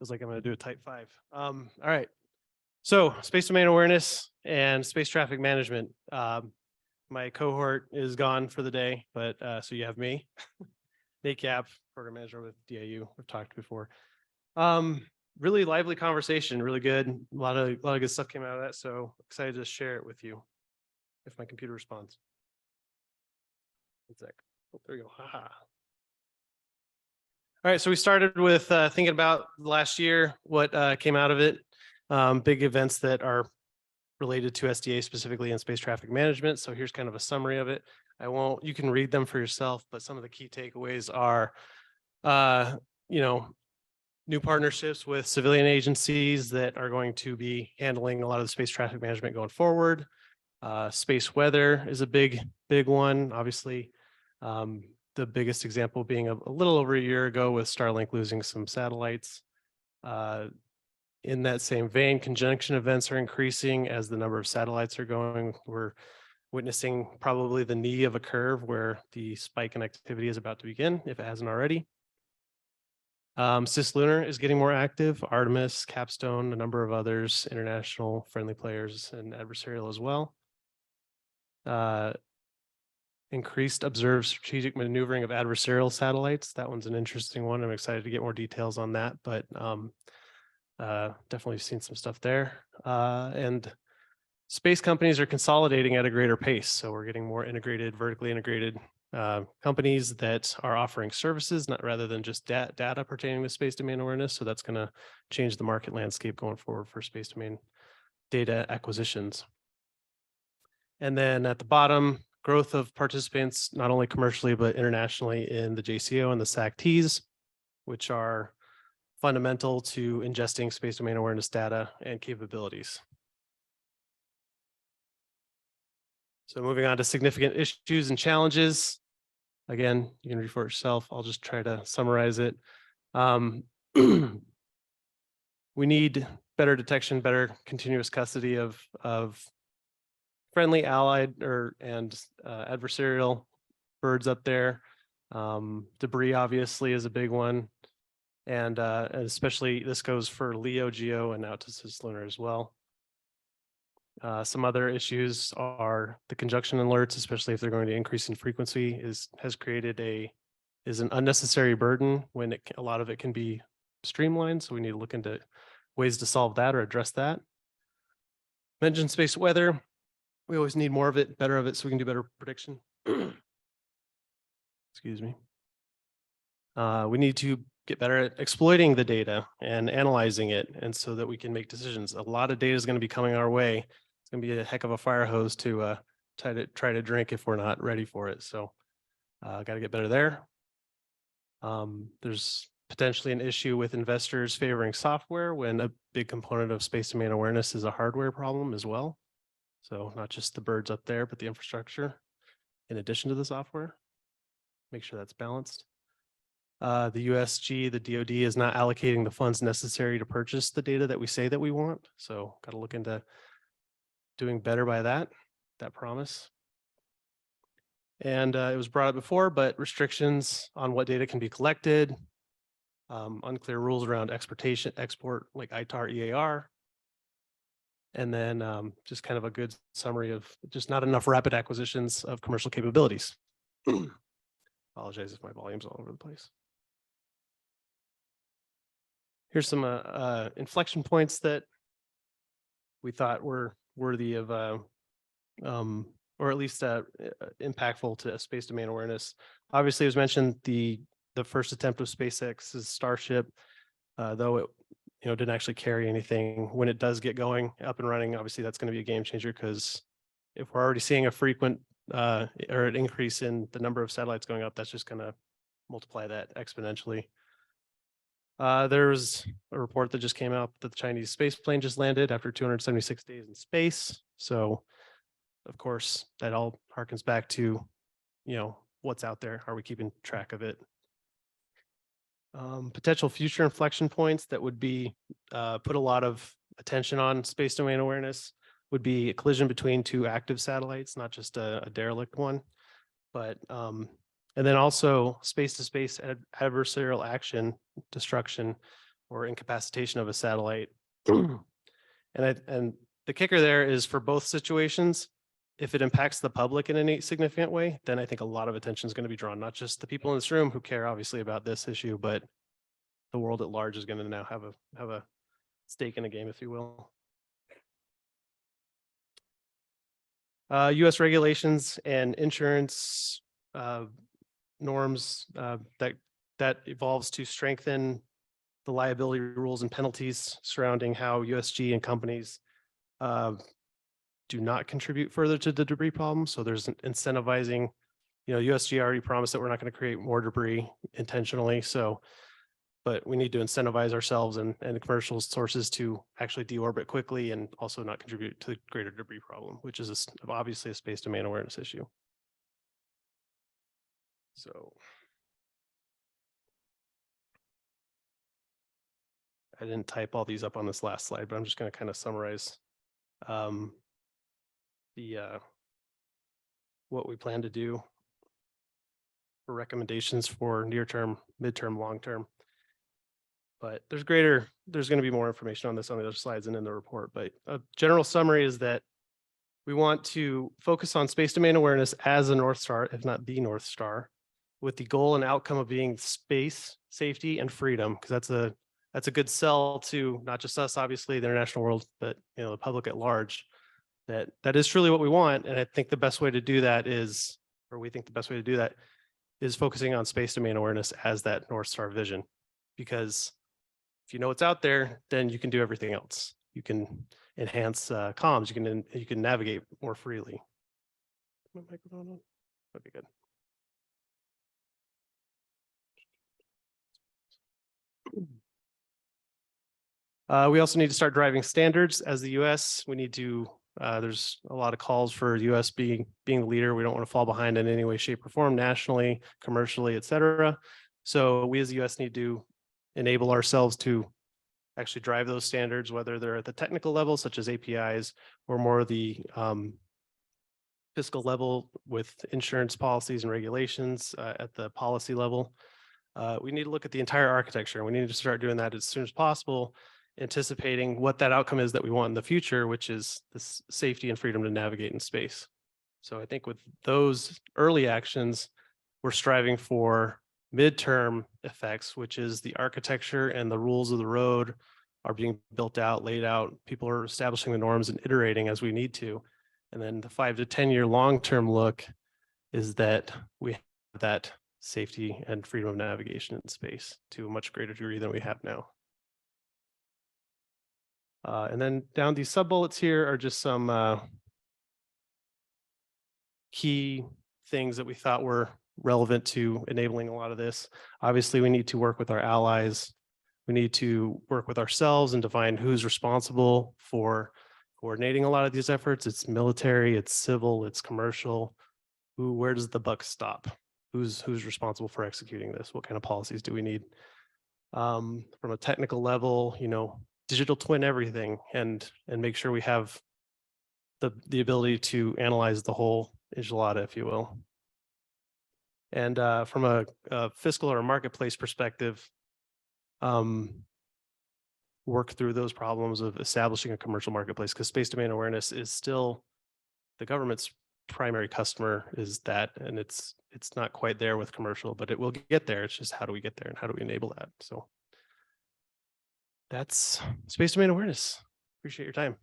Feels like I'm going to do a type 5. All right. So space domain awareness and space traffic management. My cohort is gone for the day, but so you have me, Nate Cap, program manager with DAU. We've talked before. Really lively conversation, really good. A lot of good stuff came out of that. So excited to share it with you. If my computer responds. One sec. Oh, there we go. Haha. All right, so we started with thinking about last year, what came out of it, big events that are related to SDA specifically in space traffic management. So here's kind of a summary of it. You can read them for yourself, but some of the key takeaways are, new partnerships with civilian agencies that are going to be handling a lot of the space traffic management going forward. Space weather is a big one, obviously. The biggest example being a little over a year ago with Starlink losing some satellites. In that same vein, conjunction events are increasing as the number of satellites are going. We're witnessing probably the knee of a curve where the spike in activity is about to begin, if it hasn't already. Cislunar is getting more active, Artemis, Capstone, a number of others, international friendly players and adversarial as well. Increased observed strategic maneuvering of adversarial satellites. That one's an interesting one. I'm excited to get more details on that, but definitely seen some stuff there. And space companies are consolidating at a greater pace. So we're getting more integrated, vertically integrated companies that are offering services, not rather than just data pertaining to space domain awareness. So that's going to change the market landscape going forward for space domain data acquisitions. And then at the bottom, growth of participants, not only commercially, but internationally in the JCO and the SAC-Ts, which are fundamental to ingesting space domain awareness data and capabilities. So moving on to significant issues and challenges. Again, you can read for yourself. I'll just try to summarize it. We need better detection, better continuous custody of friendly, allied, and adversarial birds up there. Debris obviously is a big one. And especially this goes for LEO, GEO, and out to cislunar as well. Some other issues are the conjunction alerts, especially if they're going to increase in frequency, has created an unnecessary burden when a lot of it can be streamlined. So we need to look into ways to solve that or address that. Mentioned space weather. We always need more of it, better of it, so we can do better prediction. Excuse me. We need to get better at exploiting the data and analyzing it, and so that we can make decisions. A lot of data is going to be coming our way. It's going to be a heck of a fire hose to try to drink if we're not ready for it. So got to get better there. There's potentially an issue with investors favoring software when a big component of space domain awareness is a hardware problem as well. So not just the birds up there, but the infrastructure in addition to the software. Make sure that's balanced. The USG, the DoD is not allocating the funds necessary to purchase the data that we say that we want. So got to look into doing better by that promise. And it was brought up before, but restrictions on what data can be collected, unclear rules around export like ITAR, EAR, and then just kind of a good summary of just not enough rapid acquisitions of commercial capabilities. Apologize if my volume's all over the place. Here's some inflection points that we thought were worthy of, or at least impactful to space domain awareness. Obviously, as mentioned, the first attempt of SpaceX's Starship, though it didn't actually carry anything. When it does get going up and running, obviously that's going to be a game changer, because if we're already seeing a frequent or an increase in the number of satellites going up, that's just going to multiply that exponentially. There's a report that just came out that the Chinese space plane just landed after 276 days in space. So, of course, that all harkens back to, what's out there. Are we keeping track of it? Potential future inflection points that would be put a lot of attention on space domain awareness would be a collision between two active satellites, not just a derelict one, but and then also space-to-space adversarial action destruction or incapacitation of a satellite. And the kicker there is for both situations, if it impacts the public in any significant way, then I think a lot of attention is going to be drawn, not just the people in this room who care obviously about this issue, but the world at large is going to now have a stake in the game, if you will. U.S. regulations and insurance norms that evolves to strengthen the liability rules and penalties surrounding how USG and companies do not contribute further to the debris problem. So there's an incentivizing, USG already promised that we're not going to create more debris intentionally. So, but we need to incentivize ourselves and commercial sources to actually deorbit quickly and also not contribute to the greater debris problem, which is obviously a space domain awareness issue. So I didn't type all these up on this last slide, but I'm just going to kind of summarize what we plan to do for recommendations for near term, midterm, long term. But there's going to be more information on this on the other slides and in the report. But a general summary is that we want to focus on space domain awareness as a North Star, if not the North Star, with the goal and outcome of being space, safety, and freedom, because that's a good sell to not just us, obviously, the international world, but the public at large. That is truly what we want. And I think the best way to do that is, or we think the best way to do that is focusing on space domain awareness as that North Star vision. Because if you know what's out there, then you can do everything else. You can enhance comms. You can navigate more freely. My microphone on? Okay, good. We also need to start driving standards as the U.S. We need to. There's a lot of calls for U.S. being the leader. We don't want to fall behind in any way, shape, or form, nationally, commercially, et cetera. So we as the U.S. need to enable ourselves to actually drive those standards, whether they're at the technical level, such as APIs, or more the fiscal level with insurance policies and regulations at the policy level. We need to look at the entire architecture, and we need to start doing that as soon as possible, anticipating what that outcome is that we want in the future, which is this safety and freedom to navigate in space. So I think with those early actions, we're striving for midterm effects, which is the architecture and the rules of the road are being built out, laid out. People are establishing the norms and iterating as we need to. And then the 5 to 10 year long-term look is that we have that safety and freedom of navigation in space to a much greater degree than we have now. And then down these sub-bullets here are just some key things that we thought were relevant to enabling a lot of this. Obviously, we need to work with our allies. We need to work with ourselves and define who's responsible for coordinating a lot of these efforts. It's military, it's civil, it's commercial. Where does the buck stop? Who's responsible for executing this? What kind of policies do we need? From a technical level, digital twin everything and make sure we have the ability to analyze the whole enchilada, if you will. And from a fiscal or a marketplace perspective, work through those problems of establishing a commercial marketplace, because space domain awareness is still the government's primary customer is that, and it's not quite there with commercial, but it will get there. It's just how do we get there and how do we enable that? So that's space domain awareness. Appreciate your time.